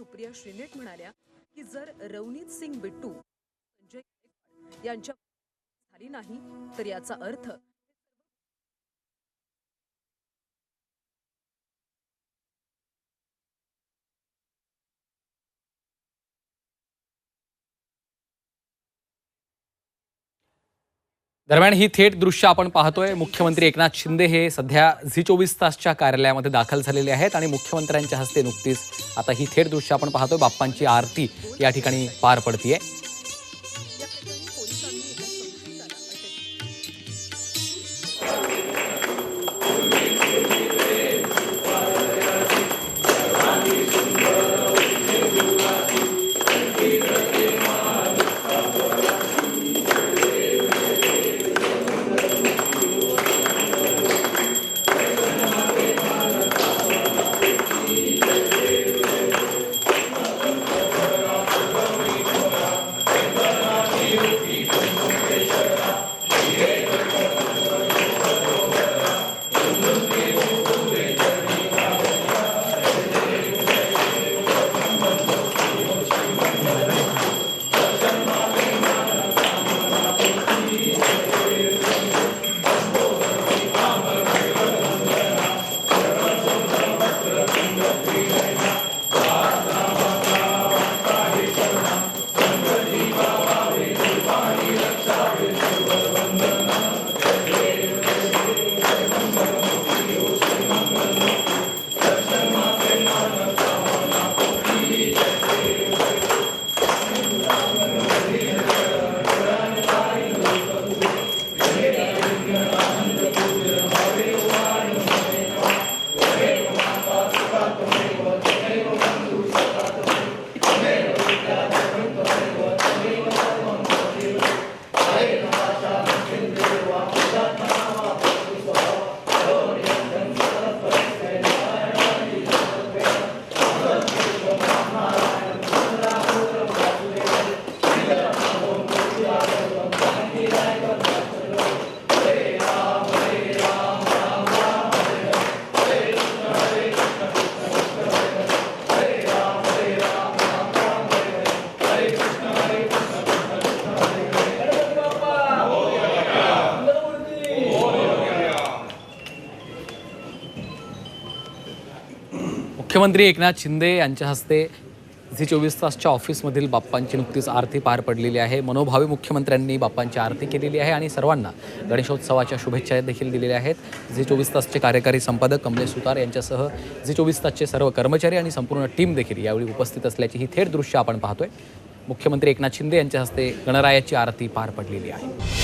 सुप्रिया श्रीनेट म्हणाल्या की जर रवनीत सिंग बिट्टू संजय गायकवाड यांच्या झाली नाही तर याचा अर्थ दरम्यान ही थेट दृश्य आपण पाहतोय। मुख्यमंत्री एकनाथ शिंदे हे सध्या झी24 तासच्या कार्यालयामध्ये दाखल झालेले आहेत आणि मुख्यमंत्र्यांच्या हस्ते नुकतीच आता ही थेट दृश्य आपण पाहतोय। बाप्पांची आरती या ठिकाणी पार पडतीये। मुख्यमंत्री एकनाथ शिंदे यांच्या हस्ते झी24 तासच्या ऑफिसमधील बाप्पांची नुकतीच आरती पार पडलेली आहे। मनोभावे मुख्यमंत्र्यांनी बाप्पांची आरती केलेली आहे आणि सर्वांना गणेशोत्सवाच्या शुभेच्छा देखील दिलेल्या आहेत। झी24 तासचे कार्यकारी संपादक कमलेश सुतार यांच्यासह झी24 तासचे सर्व कर्मचारी आणि संपूर्ण टीम देखील यावेळी उपस्थित असल्याची ही थेट दृश्य आपण पाहतोय। मुख्यमंत्री एकनाथ शिंदे यांच्या हस्ते गणरायाची आरती पार पडलेली आहे।